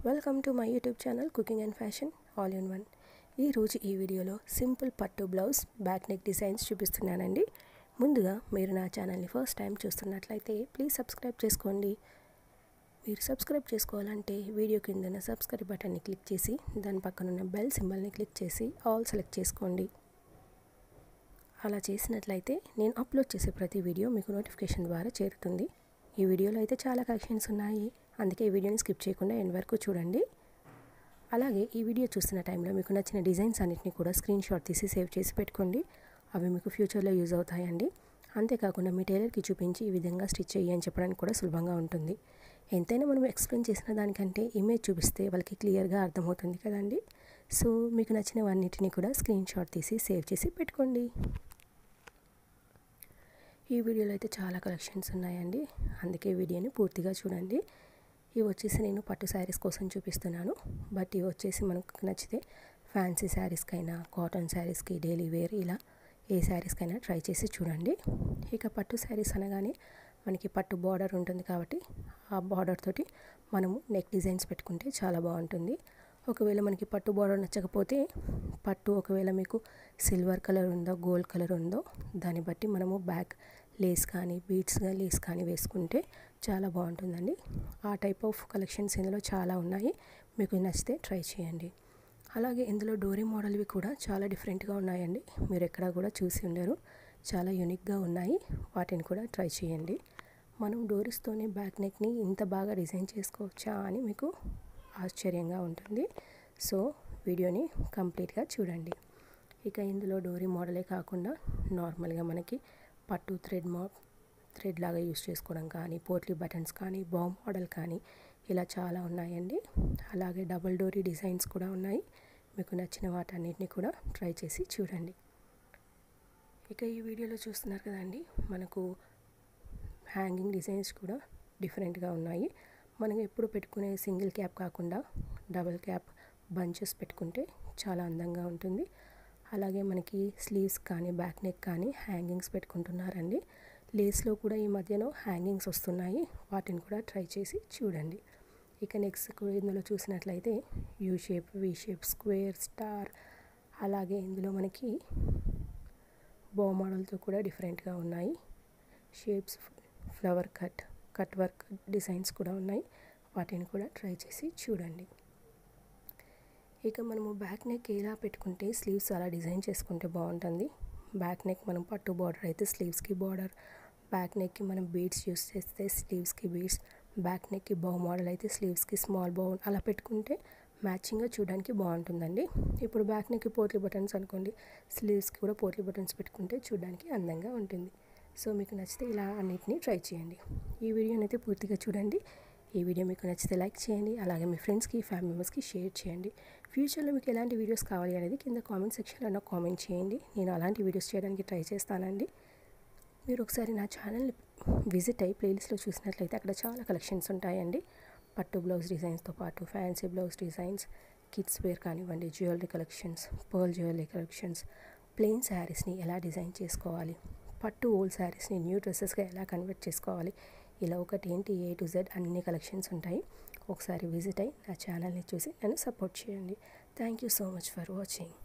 Welcome to my YouTube channel cooking and fashion all in one. ఈరోజు ఈ వీడియోలో simple పట్టు బ్లౌజ్ బ్యాక్ నెక్ డిజైన్స్ చూపిస్తున్నానండి. ముందుగా మీరు నా ఛానల్ని ఫస్ట్ టైం చూస్తున్నట్లయితే ప్లీజ్ సబ్స్క్రైబ్ చేసుకోండి. మీరు సబ్స్క్రైబ్ చేసుకోవాలంటే వీడియో కింద సబ్స్క్రైబ్ బటన్ని క్లిక్ చేసి దాని పక్కన ఉన్న బెల్ సింబల్ని క్లిక్ చేసి ఆల్ సెలెక్ట్ చేసుకోండి. అలా చేసినట్లయితే నేను అప్లోడ్ చేసే ప్రతి వీడియో మీకు నోటిఫికేషన్ ద్వారా చేరుతుంది. ఈ వీడియోలో అయితే చాలా కలెక్షన్స్ ఉన్నాయి, అందుకే ఈ వీడియోని స్కిప్ చేయకుండా ఎండ్ వరకు చూడండి. అలాగే ఈ వీడియో చూస్తున్న టైంలో మీకు నచ్చిన డిజైన్స్ అన్నిటిని కూడా స్క్రీన్ షాట్ తీసి సేవ్ చేసి పెట్టుకోండి. అవి మీకు ఫ్యూచర్లో యూజ్ అవుతాయండి. అంతేకాకుండా మీ టైలర్కి చూపించి ఈ విధంగా స్టిచ్ చేయి అని చెప్పడానికి కూడా సులభంగా ఉంటుంది. ఎంతైనా మనం ఎక్స్ప్లెయిన్ చేసిన దానికంటే ఇమేజ్ చూపిస్తే వాళ్ళకి క్లియర్గా అర్థమవుతుంది కదండి. సో మీకు నచ్చినవన్నిటిని కూడా స్క్రీన్ షాట్ తీసి సేవ్ చేసి పెట్టుకోండి. ఈ వీడియోలో అయితే చాలా కలెక్షన్స్ ఉన్నాయండి, అందుకే వీడియోని పూర్తిగా చూడండి. ఇవి వచ్చేసి నేను పట్టు శారీస్ కోసం చూపిస్తున్నాను, బట్ ఇవి వచ్చేసి మనకు నచ్చితే ఫ్యాన్సీ శారీస్కైనా కాటన్ శారీస్కి డైలీ వేర్ ఇలా ఏ శారీస్కైనా ట్రై చేసి చూడండి. ఇక పట్టు శారీస్ అనగానే మనకి పట్టు బార్డర్ ఉంటుంది కాబట్టి ఆ బార్డర్ తోటి మనము నెక్ డిజైన్స్ పెట్టుకుంటే చాలా బాగుంటుంది. ఒకవేళ మనకి పట్టు బార్డర్ నచ్చకపోతే పట్టు ఒకవేళ మీకు సిల్వర్ కలర్ ఉందో గోల్డ్ కలర్ ఉందో దాన్ని బట్టి మనము బ్యాక్ లేస్ కానీ బీడ్స్గా లేస్ కానీ వేసుకుంటే చాలా బాగుంటుందండి. ఆ టైప్ ఆఫ్ కలెక్షన్స్ ఇందులో చాలా ఉన్నాయి, మీకు నచ్చితే ట్రై చేయండి. అలాగే ఇందులో డోరీ మోడల్వి కూడా చాలా డిఫరెంట్గా ఉన్నాయండి, మీరు ఎక్కడా కూడా చూసి ఉండరు, చాలా యూనిక్గా ఉన్నాయి, వాటిని కూడా ట్రై చేయండి. మనం డోరీస్తోనే బ్యాక్ నెక్ని ఇంత బాగా డిజైన్ చేసుకోవచ్చా అని మీకు ఆశ్చర్యంగా ఉంటుంది. సో వీడియోని కంప్లీట్గా చూడండి. ఇక ఇందులో డోరీ మోడలే కాకుండా నార్మల్గా మనకి పట్టు థ్రెడ్ లాగా యూస్ చేసుకోవడం కానీ పోట్లీ బటన్స్ కానీ బా మోడల్ కానీ ఇలా చాలా ఉన్నాయండి. అలాగే డబుల్ డోరీ డిజైన్స్ కూడా ఉన్నాయి, మీకు నచ్చిన వాటన్నిటిని కూడా ట్రై చేసి చూడండి. ఇక ఈ వీడియోలో చూస్తున్నారు కదండి, మనకు హ్యాంగింగ్ డిజైన్స్ కూడా డిఫరెంట్గా ఉన్నాయి. మనం ఎప్పుడు పెట్టుకునే సింగిల్ క్యాప్ కాకుండా డబుల్ క్యాప్ బంచెస్ పెట్టుకుంటే చాలా అందంగా ఉంటుంది. అలాగే మనకి స్లీవ్స్ కానీ బ్యాక్ నెక్ కానీ హ్యాంగింగ్స్ పెట్టుకుంటున్నారండి. లేస్లో కూడా ఈ మధ్యలో హ్యాంగింగ్స్ వస్తున్నాయి, వాటిని కూడా ట్రై చేసి చూడండి. ఇక నెక్స్ట్ ఇందులో చూసినట్లయితే U shape, V shape, square, star, అలాగే ఇందులో మనకి బో మోడల్తో కూడా డిఫరెంట్గా ఉన్నాయి. Shapes, flower cut work designs కూడా ఉన్నాయి, వాటిని కూడా ట్రై చేసి చూడండి. ఇక మనము బ్యాక్ నెక్ ఎలా పెట్టుకుంటే స్లీవ్స్ అలా డిజైన్ చేసుకుంటే బాగుంటుంది. బ్యాక్ నెక్ మనం పట్టు బార్డర్ అయితే స్లీవ్స్కి బార్డర్, బ్యాక్ నెక్కి మనం బీడ్స్ యూస్ చేస్తే స్లీవ్స్కి బీడ్స్, బ్యాక్ నెక్కి బౌ మోడల్ అయితే స్లీవ్స్కి స్మాల్ బౌ అలా పెట్టుకుంటే మ్యాచింగ్గా చూడడానికి బాగుంటుందండి. ఇప్పుడు బ్యాక్ నెక్కి పోట్లీ బటన్స్ అనుకోండి, స్లీవ్స్కి కూడా పోట్లీ బటన్స్ పెట్టుకుంటే చూడడానికి అందంగా ఉంటుంది. సో మీకు నచ్చితే ఇలా అన్నిటినీ ట్రై చేయండి. ఈ వీడియోని అయితే పూర్తిగా చూడండి. ఈ వీడియో మీకు నచ్చితే లైక్ చేయండి, అలాగే మీ ఫ్రెండ్స్కి ఫ్యామిలీ మెంబర్స్కి షేర్ చేయండి. ఫ్యూచర్లో మీకు ఎలాంటి వీడియోస్ కావాలి అనేది కింద కామెంట్ సెక్షన్లో నాకు కామెంట్ చేయండి, నేను అలాంటి వీడియోస్ చేయడానికి ట్రై చేస్తానండి. మీరు ఒకసారి నా ఛానల్ని విజిట్ అయ్యి ప్లేలిస్ట్లో చూసినట్లయితే అక్కడ చాలా కలెక్షన్స్ ఉంటాయండి. పట్టు బ్లౌజ్ డిజైన్స్తో పాటు fancy blouse designs, kids wear కానివ్వండి, jewellery collections, pearl jewellery collections, plain శారీస్ని ఎలా డిజైన్ చేసుకోవాలి, పట్టు ఓల్డ్ శారీస్ని న్యూ డ్రెస్సెస్గా ఎలా కన్వర్ట్ చేసుకోవాలి, ఇలా ఒకటి ఏంటి A to Z అన్ని కలెక్షన్స్ ఉంటాయి. ఒకసారి విజిట్ అయ్యి నా ఛానల్ని చూసి నన్ను సపోర్ట్ చేయండి. Thank you so much for watching.